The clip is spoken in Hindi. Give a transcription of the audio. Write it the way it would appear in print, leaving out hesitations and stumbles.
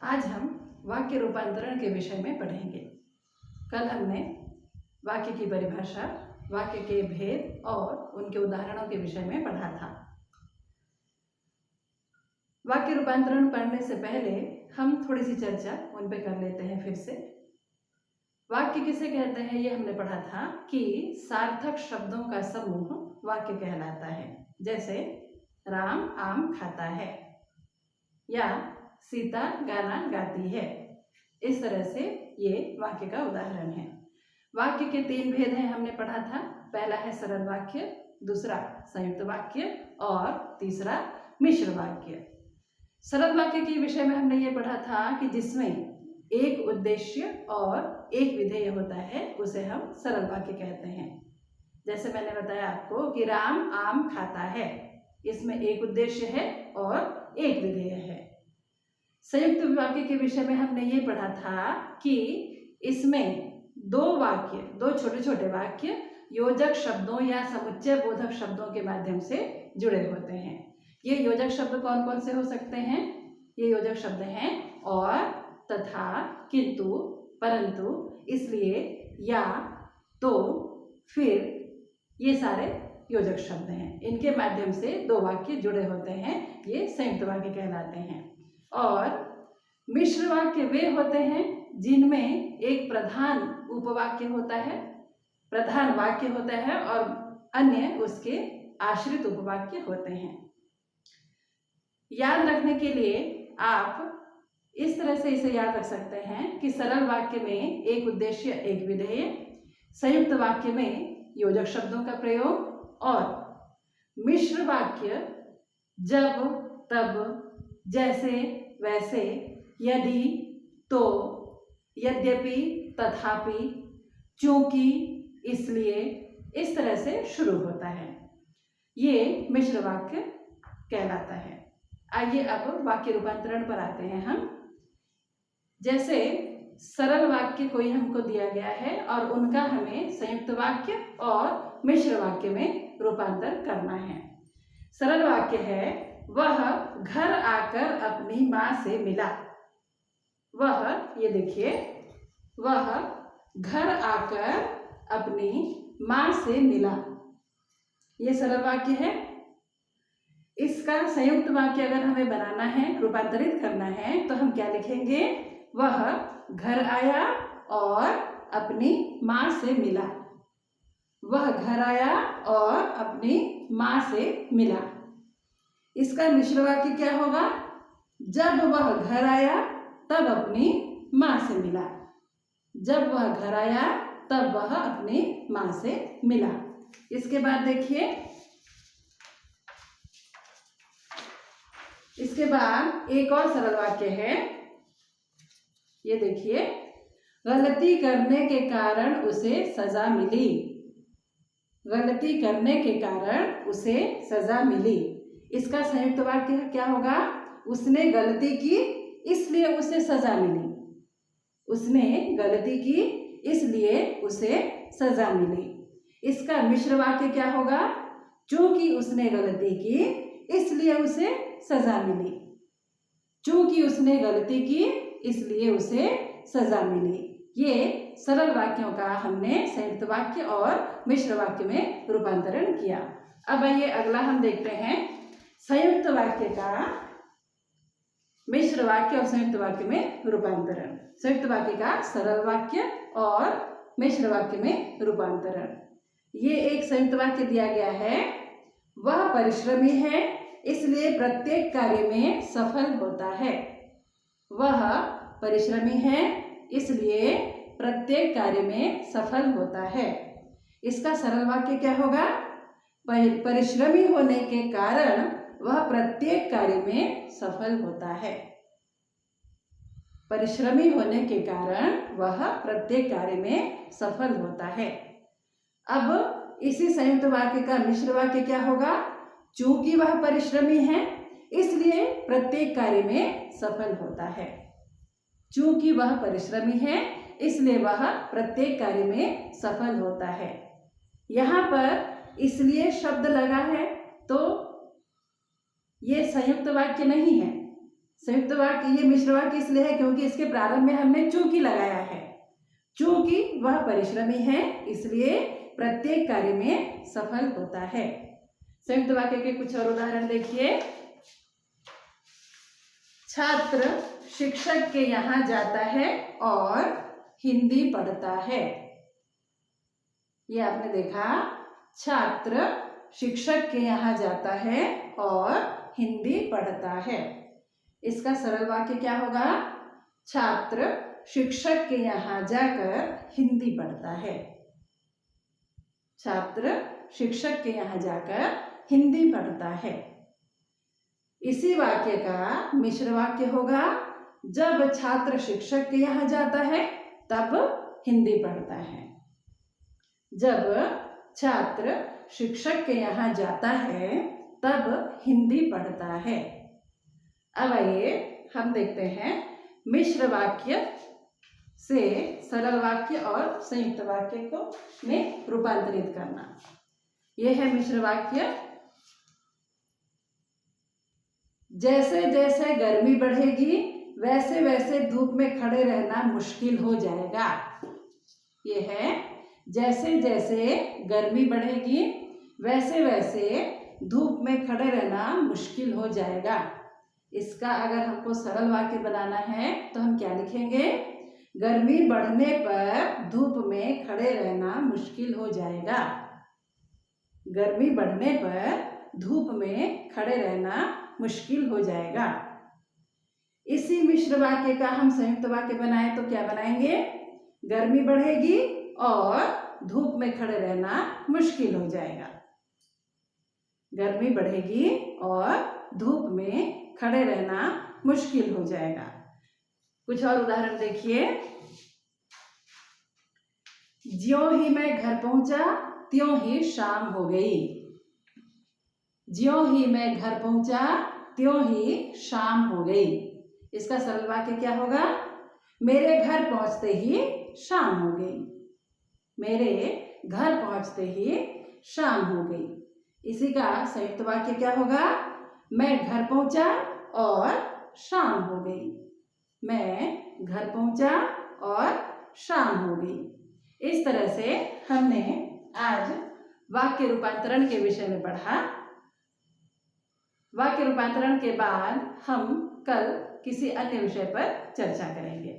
आज हम वाक्य रूपांतरण के विषय में पढ़ेंगे। कल हमने वाक्य की परिभाषा, वाक्य के भेद और उनके उदाहरणों के विषय में पढ़ा था। वाक्य रूपांतरण पढ़ने से पहले हम थोड़ी सी चर्चा उन पे कर लेते हैं। फिर से वाक्य किसे कहते हैं ये हमने पढ़ा था कि सार्थक शब्दों का समूह वाक्य कहलाता है। जैसे राम आम खाता है या सीता गाना गाती है। इस तरह से ये वाक्य का उदाहरण है। वाक्य के 3 भेद हैं, हमने पढ़ा था। पहला है सरल वाक्य, दूसरा संयुक्त वाक्य और तीसरा मिश्र वाक्य। सरल वाक्य के विषय में हमने ये पढ़ा था कि जिसमें एक उद्देश्य और एक विधेय होता है उसे हम सरल वाक्य कहते हैं। जैसे मैंने बताया आपको कि राम आम खाता है, इसमें एक उद्देश्य है और एक विधेय है। संयुक्त वाक्य के विषय में हमने ये पढ़ा था कि इसमें दो छोटे छोटे वाक्य योजक शब्दों या समुच्चय बोधक शब्दों के माध्यम से जुड़े होते हैं। ये योजक शब्द कौन कौन से हो सकते हैं? ये योजक शब्द हैं और, तथा, किंतु, परंतु, इसलिए, या, तो, फिर, ये सारे योजक शब्द हैं। इनके माध्यम से 2 वाक्य जुड़े होते हैं, ये संयुक्त वाक्य कहलाते हैं। और मिश्र वाक्य वे होते हैं जिनमें एक प्रधान उपवाक्य होता है, प्रधान वाक्य होता है और अन्य उसके आश्रित उपवाक्य होते हैं। याद रखने के लिए आप इस तरह से इसे याद रख सकते हैं कि सरल वाक्य में एक उद्देश्य एक विधेय, संयुक्त वाक्य में योजक शब्दों का प्रयोग और मिश्र वाक्य जब, तब, जैसे, वैसे, यदि, तो, यद्यपि, तथापि, चूंकि, इसलिए, इस तरह से शुरू होता है। ये मिश्र वाक्य कहलाता है। आइए अब वाक्य रूपांतरण पर आते हैं हम। जैसे सरल वाक्य कोई हमको दिया गया है और उनका हमें संयुक्त वाक्य और मिश्र वाक्य में रूपांतर करना है। सरल वाक्य है, वह घर आकर अपनी माँ से मिला। वह, ये देखिए, वह घर आकर अपनी माँ से मिला, ये सरल वाक्य है। इसका संयुक्त वाक्य अगर हमें बनाना है, रूपांतरित करना है, तो हम क्या लिखेंगे? वह घर आया और अपनी माँ से मिला। वह घर आया और अपनी माँ से मिला। इसका मिश्र वाक्य क्या होगा? जब वह घर आया तब अपनी माँ से मिला। जब वह घर आया तब वह अपनी माँ से मिला। इसके बाद देखिए, इसके बाद एक और सरल वाक्य है, ये देखिए, गलती करने के कारण उसे सजा मिली। गलती करने के कारण उसे सजा मिली। इसका संयुक्त वाक्य क्या होगा? उसने गलती की इसलिए उसे सजा मिली। उसने गलती की इसलिए उसे सजा मिली। इसका मिश्र वाक्य क्या होगा? चूंकि उसने गलती की इसलिए उसे सजा मिली। चूंकि उसने गलती की इसलिए उसे सजा मिली। ये सरल वाक्यों का हमने संयुक्त वाक्य और मिश्र वाक्य में रूपांतरण किया। अब आइए अगला हम देखते हैं संयुक्त वाक्य का मिश्र वाक्य और संयुक्त वाक्य में रूपांतरण। संयुक्त वाक्य का सरल वाक्य और मिश्र वाक्य में रूपांतरण। ये एक संयुक्त वाक्य दिया गया है, वह परिश्रमी है इसलिए प्रत्येक कार्य में सफल होता है। वह परिश्रमी है इसलिए प्रत्येक कार्य में सफल होता है। इसका सरल वाक्य क्या होगा? परिश्रमी होने के कारण वह प्रत्येक कार्य में सफल होता है। परिश्रमी होने के कारण वह प्रत्येक कार्य में सफल होता है। अब इसी संयुक्त वाक्य का मिश्र वाक्य क्या होगा? चूंकि वह परिश्रमी है इसलिए प्रत्येक कार्य में सफल होता है। चूंकि वह परिश्रमी है इसलिए वह प्रत्येक कार्य में सफल होता है। यहाँ पर इसलिए शब्द लगा है तो ये संयुक्त वाक्य नहीं है। संयुक्त वाक्य, ये मिश्र वाक्य इसलिए है क्योंकि इसके प्रारंभ में हमने चूंकि लगाया है। चूंकि वह परिश्रमी है इसलिए प्रत्येक कार्य में सफल होता है। संयुक्त वाक्य के कुछ और उदाहरण देखिए। छात्र शिक्षक के यहाँ जाता है और हिंदी पढ़ता है। ये आपने देखा, छात्र शिक्षक के यहाँ जाता है और हिंदी पढ़ता है। इसका सरल वाक्य क्या होगा? छात्र शिक्षक के यहाँ जाकर हिंदी पढ़ता है। छात्र शिक्षक के यहाँ जाकर हिंदी पढ़ता है। इसी वाक्य का मिश्र वाक्य होगा, जब छात्र शिक्षक के यहाँ जाता है तब हिंदी पढ़ता है। जब छात्र शिक्षक के यहाँ जाता है तब हिंदी पढ़ता है। अब आइए हम देखते हैं मिश्र वाक्य से सरल वाक्य और संयुक्त वाक्य को में रूपांतरित करना। यह है मिश्र वाक्य। जैसे जैसे गर्मी बढ़ेगी वैसे वैसे धूप में खड़े रहना मुश्किल हो जाएगा। यह है, जैसे जैसे गर्मी बढ़ेगी वैसे वैसे धूप में खड़े रहना मुश्किल हो जाएगा। इसका अगर हमको सरल वाक्य बनाना है तो हम क्या लिखेंगे? गर्मी बढ़ने पर धूप में खड़े रहना मुश्किल हो जाएगा। गर्मी बढ़ने पर धूप में खड़े रहना मुश्किल हो जाएगा। इसी मिश्र वाक्य का हम संयुक्त वाक्य बनाएं तो क्या बनाएंगे? गर्मी बढ़ेगी और धूप में खड़े रहना मुश्किल हो जाएगा। गर्मी बढ़ेगी और धूप में खड़े रहना मुश्किल हो जाएगा। कुछ और उदाहरण देखिए। ज्यों ही मैं घर पहुंचा त्यों ही शाम हो गई। ज्यों ही मैं घर पहुंचा त्यों ही शाम हो गई। इसका सरल वाक्य क्या होगा? मेरे घर पहुंचते ही शाम हो गई। मेरे घर पहुंचते ही शाम हो गई। इसी का संयुक्त वाक्य क्या होगा? मैं घर पहुंचा और शाम हो गई। मैं घर पहुंचा और शाम हो गई। इस तरह से हमने आज वाक्य रूपांतरण के विषय में पढ़ा। वाक्य रूपांतरण के बाद हम कल किसी अन्य विषय पर चर्चा करेंगे।